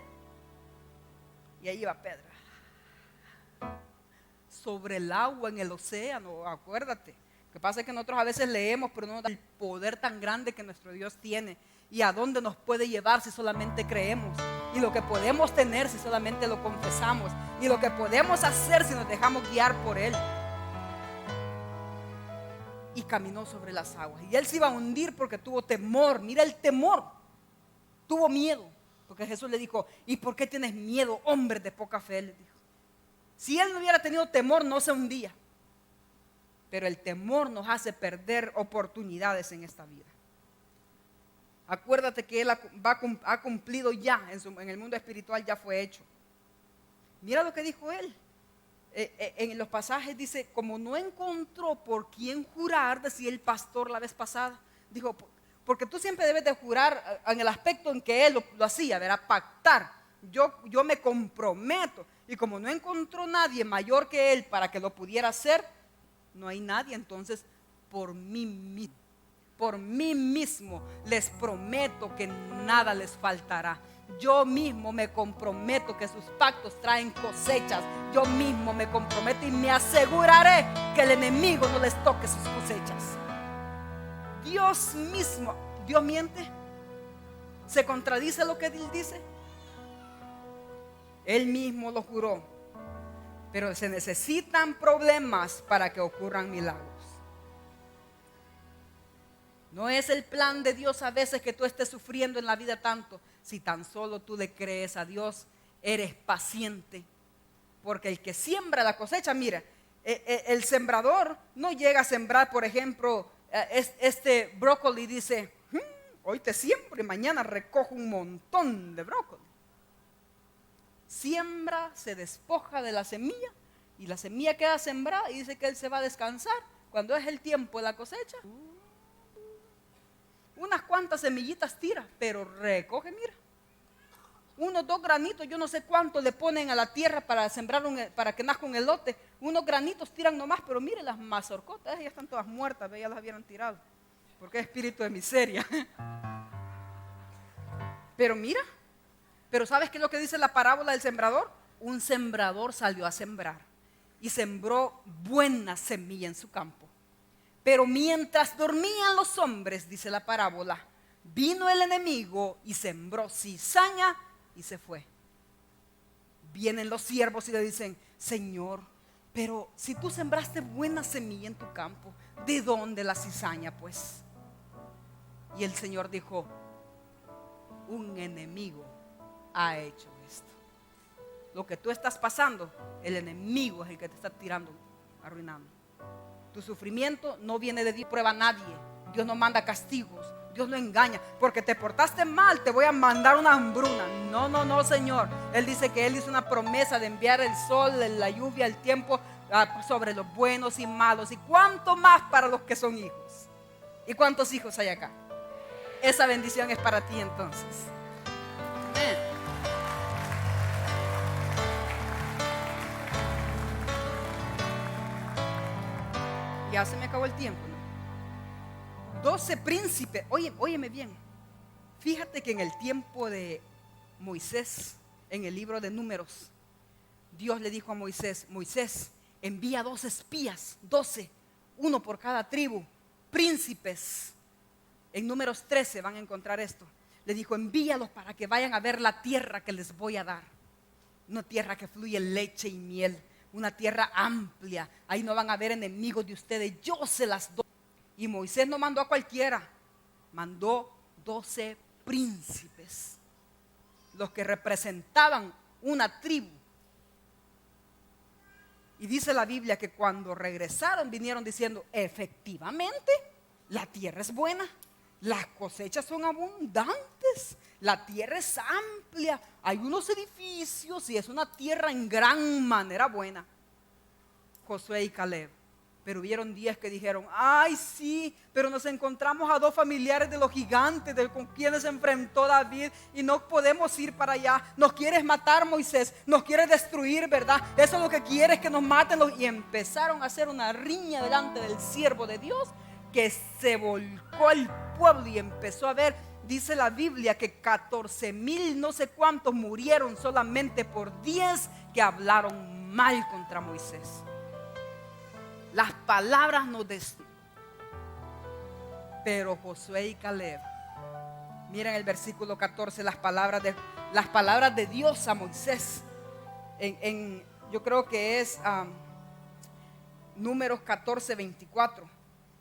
Y ahí va Pedro, sobre el agua, en el océano. Acuérdate, lo que pasa es que nosotros a veces leemos, pero no nos da el poder tan grande que nuestro Dios tiene, y a dónde nos puede llevar si solamente creemos, y lo que podemos tener si solamente lo confesamos, y lo que podemos hacer si nos dejamos guiar por Él. Y caminó sobre las aguas, y él se iba a hundir porque tuvo temor. Mira el temor, tuvo miedo, porque Jesús le dijo: ¿y por qué tienes miedo, hombre de poca fe? Le dijo. Si él no hubiera tenido temor, no se hundía. Pero el temor nos hace perder oportunidades en esta vida. Acuérdate que él ha cumplido ya en el mundo espiritual, ya fue hecho. Mira lo que dijo él. En los pasajes dice: como no encontró por quién jurar, decía el pastor la vez pasada, dijo, porque tú siempre debes de jurar en el aspecto en que él lo hacía, ¿verdad? Pactar. Yo me comprometo. Y como no encontró nadie mayor que él para que lo pudiera hacer, no hay nadie. Entonces, por mí mismo les prometo que nada les faltará. Yo mismo me comprometo que sus pactos traen cosechas. Yo mismo me comprometo y me aseguraré que el enemigo no les toque sus cosechas. Dios mismo, ¿Dios miente? ¿Se contradice lo que él dice? Él mismo lo juró. Pero se necesitan problemas para que ocurran milagros. No es el plan de Dios a veces que tú estés sufriendo en la vida tanto. Si tan solo tú le crees a Dios, eres paciente. Porque el que siembra la cosecha, mira, el sembrador no llega a sembrar, por ejemplo, este brócoli, dice: hoy te siembro y mañana recojo un montón de brócoli. Siembra, se despoja de la semilla, y la semilla queda sembrada, y dice que él se va a descansar. Cuando es el tiempo de la cosecha, unas cuantas semillitas tira, pero recoge, mira, unos 2 granitos, yo no sé cuánto le ponen a la tierra para sembrar, para que nazca un elote. Unos granitos tiran nomás, pero mire las mazorcotas, ya están todas muertas, ya las habían tirado, porque es espíritu de miseria. Pero mira, pero ¿sabes qué es lo que dice la parábola del sembrador? Un sembrador salió a sembrar y sembró buena semilla en su campo. Pero mientras dormían los hombres, dice la parábola, vino el enemigo y sembró cizaña y se fue. Vienen los siervos y le dicen: Señor, pero si tú sembraste buena semilla en tu campo, ¿de dónde la cizaña, pues? Y el Señor dijo: un enemigo ha hecho esto. Lo que tú estás pasando, el enemigo es el que te está tirando, arruinando. Tu sufrimiento no viene de Dios, prueba a nadie. Dios no manda castigos, Dios no engaña. Porque te portaste mal, te voy a mandar una hambruna. No, Señor. Él dice que Él hizo una promesa de enviar el sol, la lluvia, el tiempo sobre los buenos y malos. Y cuánto más para los que son hijos. ¿Y cuántos hijos hay acá? Esa bendición es para ti entonces. Amén. Ya se me acabó el tiempo, ¿no? 12 príncipes. Óyeme bien. Fíjate que en el tiempo de Moisés, en el libro de Números, Dios le dijo a Moisés: Moisés, envía 2 espías, 12, uno por cada tribu, príncipes. En Números 13 van a encontrar esto. Le dijo: envíalos para que vayan a ver la tierra que les voy a dar. Una tierra que fluye leche y miel. Una tierra amplia. Ahí no van a haber enemigos de ustedes. Yo se las doy. Y Moisés no mandó a cualquiera. Mandó 12 príncipes. Los que representaban una tribu. Y dice la Biblia que cuando regresaron vinieron diciendo, efectivamente, la tierra es buena, las cosechas son abundantes, la tierra es amplia, hay unos edificios y es una tierra en gran manera buena. Josué y Caleb. Pero hubieron 10 que dijeron, ay sí, pero nos encontramos a 2 familiares de los gigantes con quienes se enfrentó David y no podemos ir para allá. Nos quieres matar, Moisés, nos quieres destruir, ¿verdad? Eso es lo que quieres, que nos maten. Y empezaron a hacer una riña delante del siervo de Dios, que se volcó el pueblo y empezó a ver. Dice la Biblia que 14,000 no sé cuántos murieron solamente por 10 que hablaron mal contra Moisés. Las palabras nos destruyen. Pero Josué y Caleb, miren el versículo 14, las palabras de Dios a Moisés. Yo creo que es Números 14, 24.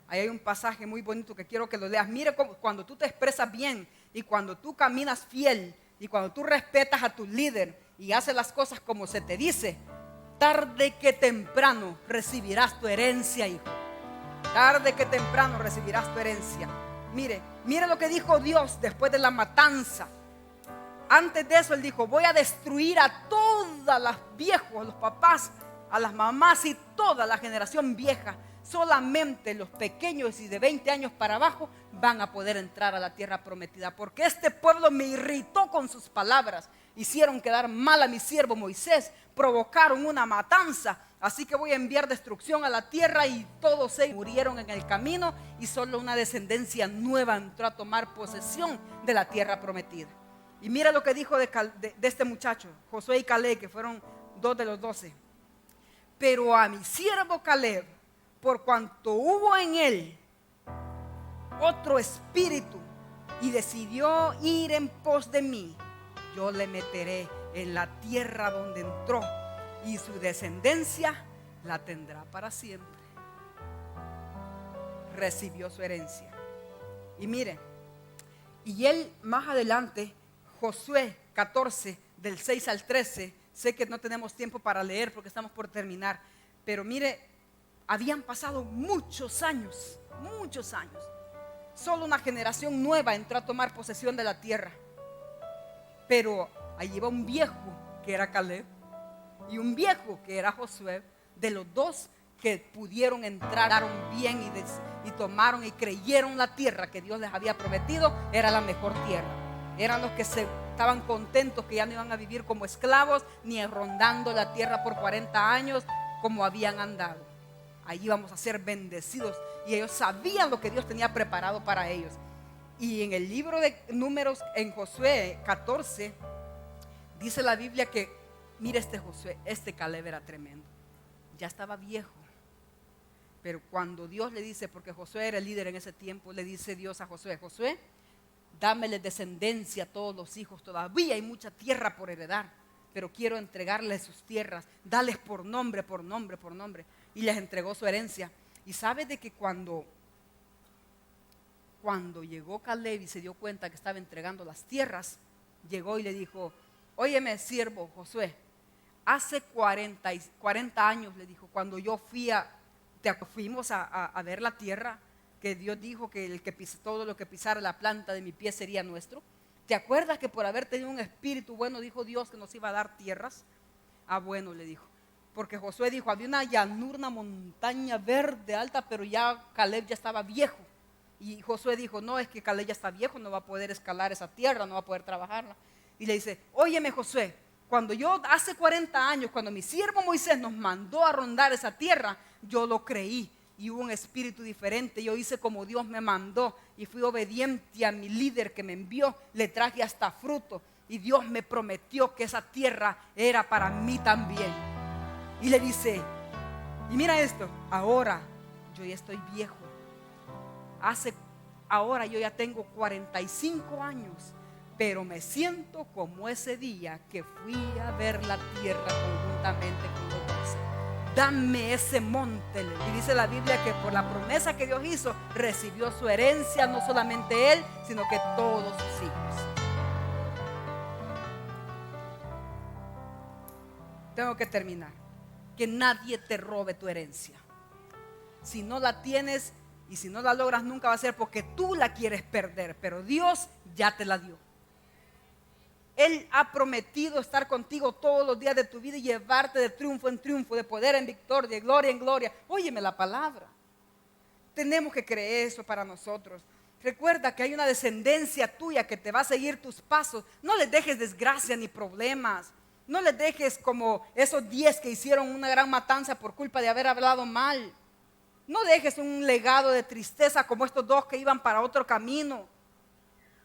Ahí hay un pasaje muy bonito que quiero que lo leas. Mira cuando tú te expresas bien y cuando tú caminas fiel y cuando tú respetas a tu líder y haces las cosas como se te dice, tarde que temprano recibirás tu herencia, hijo. Tarde que temprano recibirás tu herencia. Mire lo que dijo Dios después de la matanza. Antes de eso él dijo, voy a destruir a todas las viejos, a los papás, a las mamás y toda la generación vieja. Solamente los pequeños y de 20 años para abajo van a poder entrar a la tierra prometida, porque este pueblo me irritó con sus palabras. Hicieron quedar mal a mi siervo Moisés, provocaron una matanza, así que voy a enviar destrucción a la tierra. Y todos se murieron en el camino y solo una descendencia nueva entró a tomar posesión de la tierra prometida. Y mira lo que dijo de este muchacho, Josué y Caleb, que fueron 2 de los 12. Pero a mi siervo Caleb, por cuanto hubo en él otro espíritu y decidió ir en pos de mí, yo le meteré en la tierra donde entró y su descendencia la tendrá para siempre. Recibió su herencia. Y mire, y él más adelante, Josué 14, del 6 al 13, sé que no tenemos tiempo para leer porque estamos por terminar, pero mire, habían pasado muchos años. Solo una generación nueva entró a tomar posesión de la tierra. Pero allí iba un viejo que era Caleb y un viejo que era Josué. De los 2 que pudieron entrar, entraron bien y tomaron y creyeron la tierra que Dios les había prometido, era la mejor tierra. Eran los que estaban contentos que ya no iban a vivir como esclavos ni rondando la tierra por 40 años como habían andado. Allí vamos a ser bendecidos y ellos sabían lo que Dios tenía preparado para ellos. Y en el libro de Números, en Josué 14, dice la Biblia que, mira Josué, Caleb era tremendo. Ya estaba viejo. Pero cuando Dios le dice, porque Josué era el líder en ese tiempo, le dice Dios a Josué, Josué, dámele descendencia a todos los hijos. Todavía hay mucha tierra por heredar, pero quiero entregarles sus tierras. Dales por nombre, por nombre, por nombre. Y les entregó su herencia. Y sabes de que cuando llegó Caleb y se dio cuenta que estaba entregando las tierras, llegó y le dijo, óyeme siervo Josué, hace 40 años, le dijo, cuando yo fuimos a ver la tierra, que Dios dijo que todo lo que pisara la planta de mi pie sería nuestro. ¿Te acuerdas que por haber tenido un espíritu bueno dijo Dios que nos iba a dar tierras? Ah, bueno, le dijo. Porque Josué dijo, había una llanura, una montaña verde alta, pero ya Caleb ya estaba viejo. Y Josué dijo, no, es que Caleb ya está viejo, no va a poder escalar esa tierra, no va a poder trabajarla. Y le dice, óyeme Josué, cuando yo hace 40 años, cuando mi siervo Moisés nos mandó a rondar esa tierra, yo lo creí y hubo un espíritu diferente. Yo hice como Dios me mandó y fui obediente a mi líder que me envió, le traje hasta fruto y Dios me prometió que esa tierra era para mí también. Y le dice, y mira esto, ahora yo ya estoy viejo. Ahora yo ya tengo 45 años, pero me siento como ese día que fui a ver la tierra conjuntamente con los 12. Dame ese monte. Y dice la Biblia que por la promesa que Dios hizo, recibió su herencia, no solamente él, sino que todos sus hijos. tengo que terminar. Que nadie te robe tu herencia. Si no la tienes y si no la logras, nunca va a ser porque tú la quieres perder, pero Dios ya te la dio. Él ha prometido estar contigo todos los días de tu vida y llevarte de triunfo en triunfo, de poder en victoria, de gloria en gloria. Óyeme la palabra. Tenemos que creer eso para nosotros. Recuerda que hay una descendencia tuya que te va a seguir tus pasos. No les dejes desgracia ni problemas. No les dejes como esos 10 que hicieron una gran matanza por culpa de haber hablado mal. No dejes un legado de tristeza como estos 2 que iban para otro camino.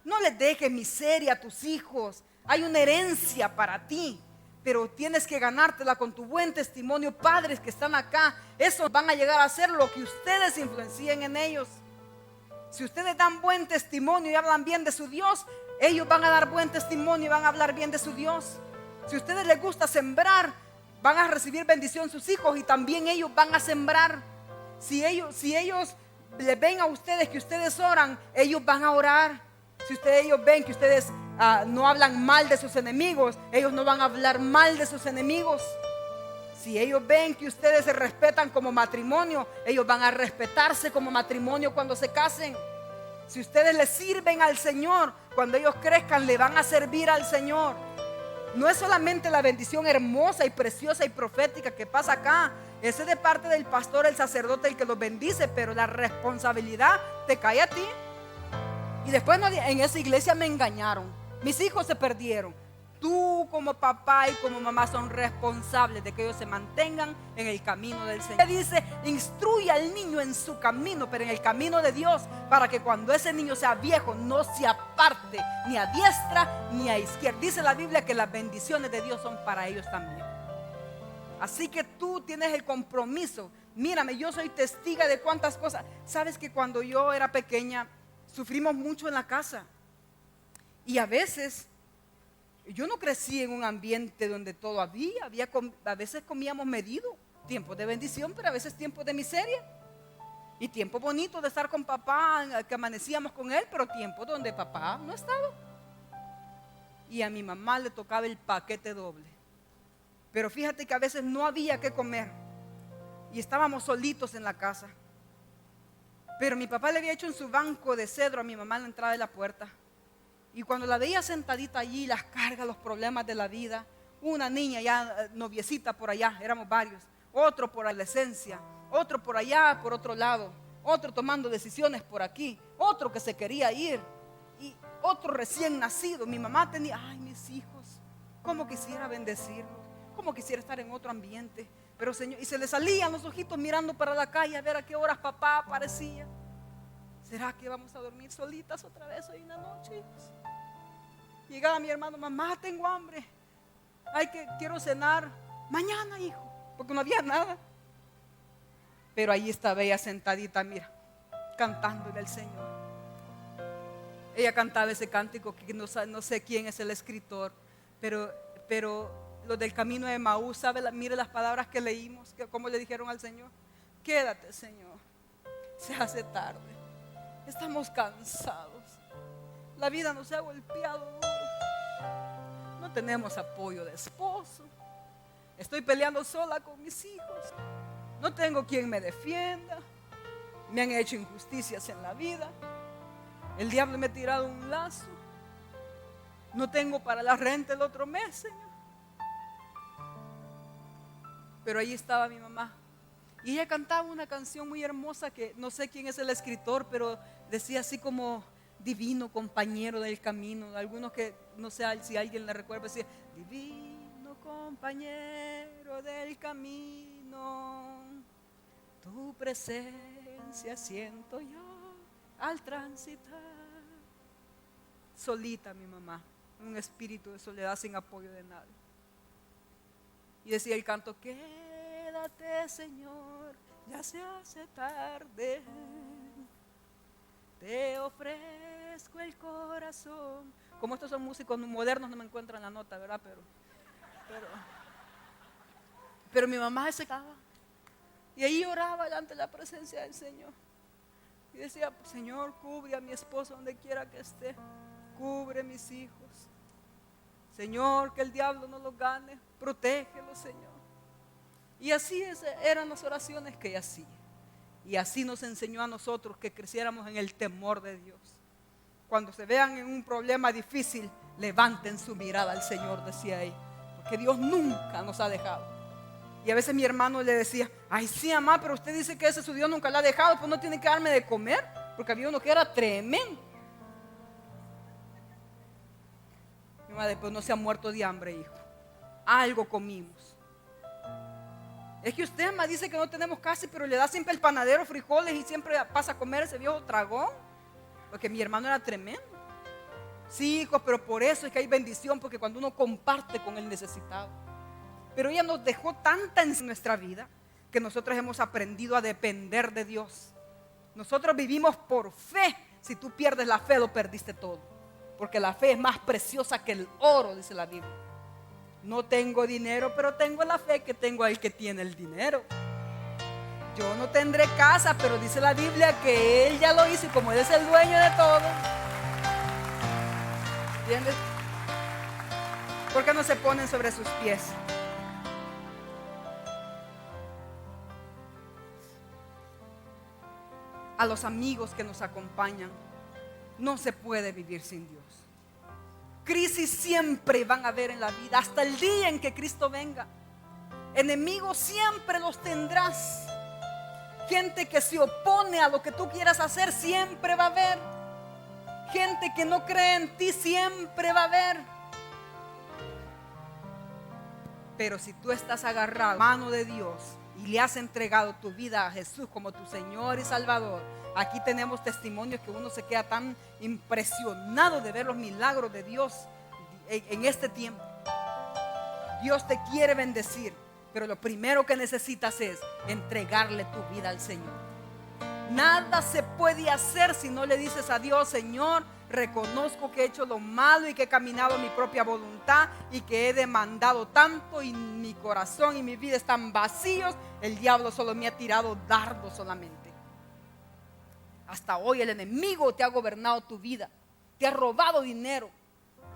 No les dejes miseria a tus hijos. Hay una herencia para ti, pero tienes que ganártela con tu buen testimonio. Padres que están acá, esos van a llegar a ser lo que ustedes influencien en ellos. Si ustedes dan buen testimonio y hablan bien de su Dios, ellos van a dar buen testimonio y van a hablar bien de su Dios. Si a ustedes les gusta sembrar, van a recibir bendición sus hijos y también ellos van a sembrar. Si ellos les ven a ustedes que ustedes oran, ellos van a orar. Si ellos ven que ustedes no hablan mal de sus enemigos, ellos no van a hablar mal de sus enemigos. Si ellos ven que ustedes se respetan como matrimonio, ellos van a respetarse como matrimonio cuando se casen. Si ustedes le sirven al Señor, cuando ellos crezcan, le van a servir al Señor. No es solamente la bendición hermosa y preciosa y profética que pasa acá. Ese es de parte del pastor, el sacerdote, el que los bendice, pero la responsabilidad te cae a ti. Y después en esa iglesia me engañaron. Mis hijos se perdieron. Tú como papá y como mamá son responsables de que ellos se mantengan en el camino del Señor. Dice, instruye al niño en su camino, pero en el camino de Dios, para que cuando ese niño sea viejo no se aparte ni a diestra ni a izquierda. Dice la Biblia que las bendiciones de Dios son para ellos también. Así que tú tienes el compromiso. Mírame, yo soy testiga de cuántas cosas. Sabes que cuando yo era pequeña sufrimos mucho en la casa. Y a veces yo no crecí en un ambiente donde todo había a veces comíamos medido, tiempos de bendición, pero a veces tiempos de miseria. Y tiempo bonito de estar con papá, que amanecíamos con él, pero tiempo donde papá no estaba. Y a mi mamá le tocaba el paquete doble. Pero fíjate que a veces no había que comer y estábamos solitos en la casa. Pero mi papá le había hecho en su banco de cedro a mi mamá en la entrada de la puerta. Y cuando la veía sentadita allí, las cargas, los problemas de la vida, una niña ya noviecita por allá, éramos varios, otro por adolescencia, otro por allá, por otro lado, otro tomando decisiones por aquí, otro que se quería ir y otro recién nacido. Mi mamá tenía, ay, mis hijos, cómo quisiera bendecirlos, cómo quisiera estar en otro ambiente. Pero Señor, y se le salían los ojitos mirando para la calle a ver a qué horas papá aparecía. ¿Será que vamos a dormir solitas otra vez hoy en la noche, hijos? Llegaba mi hermano, mamá, tengo hambre. Quiero cenar mañana, hijo, porque no había nada. Pero ahí estaba ella sentadita, mira, cantándole al Señor. Ella cantaba ese cántico que no sé quién es el escritor, pero los del camino de Emaús, ¿sabe? Mire las palabras que leímos, cómo le dijeron al Señor: quédate, Señor, se hace tarde, estamos cansados, la vida nos ha golpeado duro, no tenemos apoyo de esposo, estoy peleando sola con mis hijos, no tengo quien me defienda, me han hecho injusticias en la vida, el diablo me ha tirado un lazo, no tengo para la renta el otro mes, Señor. Pero ahí estaba mi mamá y ella cantaba una canción muy hermosa que no sé quién es el escritor, pero decía así como: divino compañero del camino. Algunos que no sé si alguien le recuerda, decía: divino compañero del camino, tu presencia siento yo al transitar. Solita mi mamá, un espíritu de soledad sin apoyo de nadie. Y decía el canto: quédate, Señor, ya se hace tarde, te ofrezco el corazón. Como estos son músicos modernos, no me encuentran la nota, ¿verdad? Pero mi mamá se estaba y ahí oraba delante de la presencia del Señor y decía: Señor, cubre a mi esposo donde quiera que esté, cubre mis hijos. Señor, que el diablo no los gane, protégelo, Señor. Y así eran las oraciones que ella hacía. Y así nos enseñó a nosotros que creciéramos en el temor de Dios. Cuando se vean en un problema difícil, levanten su mirada al Señor, decía ella, porque Dios nunca nos ha dejado. Y a veces mi hermano le decía, ay sí, mamá, pero usted dice que ese su Dios nunca la ha dejado, pues no tiene que darme de comer, porque había uno que era tremendo. Mi mamá, después no se ha muerto de hambre, hijo, algo comimos. Es que usted me dice que no tenemos casi, pero le da siempre el panadero frijoles y siempre pasa a comer ese viejo tragón, porque mi hermano era tremendo. Sí, hijos, pero por eso es que hay bendición, porque cuando uno comparte con el necesitado. Pero ella nos dejó tanta en nuestra vida que nosotros hemos aprendido a depender de Dios. Nosotros vivimos por fe. Si tú pierdes la fe, lo perdiste todo, porque la fe es más preciosa que el oro, dice la Biblia. No tengo dinero, pero tengo la fe que tengo al que tiene el dinero. Yo no tendré casa, pero dice la Biblia que Él ya lo hizo, y como Él es el dueño de todo. ¿Entiendes? ¿Por qué no se ponen sobre sus pies? A los amigos que nos acompañan, no se puede vivir sin Dios. Crisis siempre van a haber en la vida, hasta el día en que Cristo venga. Enemigos siempre los tendrás. Gente que se opone a lo que tú quieras hacer, siempre va a haber. Gente que no cree en ti, siempre va a haber. Pero si tú estás agarrado a la mano de Dios y le has entregado tu vida a Jesús como tu Señor y Salvador, aquí tenemos testimonios que uno se queda tan impresionado de ver los milagros de Dios en este tiempo. Dios te quiere bendecir, pero lo primero que necesitas es entregarle tu vida al Señor. Nada se puede hacer si no le dices a Dios, Señor, reconozco que he hecho lo malo y que he caminado mi propia voluntad y que he demandado tanto y mi corazón y mi vida están vacíos. El diablo solo me ha tirado dardos solamente. Hasta hoy el enemigo te ha gobernado tu vida, te ha robado dinero.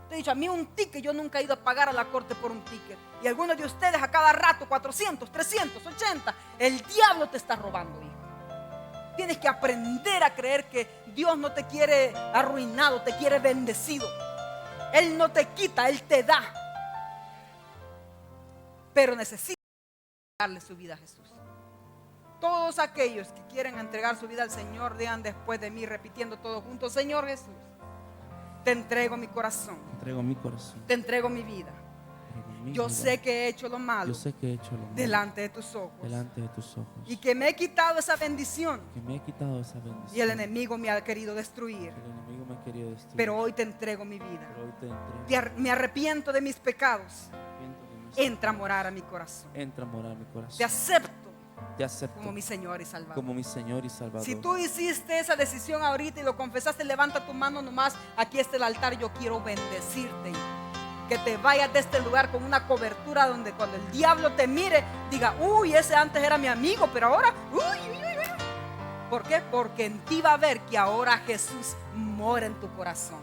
Te he dicho, a mí un ticket, yo nunca he ido a pagar a la corte por un ticket. Y algunos de ustedes a cada rato, 400, 380, el diablo te está robando, hijo. Tienes que aprender a creer que Dios no te quiere arruinado, te quiere bendecido. Él no te quita, Él te da. Pero necesitas darle su vida a Jesús. Todos aquellos que quieren entregar su vida al Señor, digan después de mí, repitiendo todos juntos, Señor Jesús, te entrego mi corazón. Te entrego mi corazón. Te entrego mi vida. Yo sé que he hecho lo malo. Yo sé que he hecho lo malo delante de tus ojos. delante de tus ojos. Y que me he quitado esa bendición. Que me he quitado esa bendición. Y el enemigo me ha querido destruir. El enemigo me ha querido destruir. Pero hoy te entrego mi vida. Pero hoy te entrego. Me arrepiento de mis pecados. Me arrepiento de mis Entra a morar a mi corazón. Entra a morar a mi corazón. Te acepto Te acepto como mi Señor y Salvador. como mi Señor y Salvador. Si tú hiciste esa decisión ahorita y lo confesaste, levanta tu mano nomás. Aquí está el altar. Yo quiero bendecirte. Que te vayas de este lugar con una cobertura donde cuando el diablo te mire, diga, uy, ese antes era mi amigo, pero ahora, uy, uy, uy, uy. ¿Por qué? Porque en ti va a ver que ahora Jesús mora en tu corazón.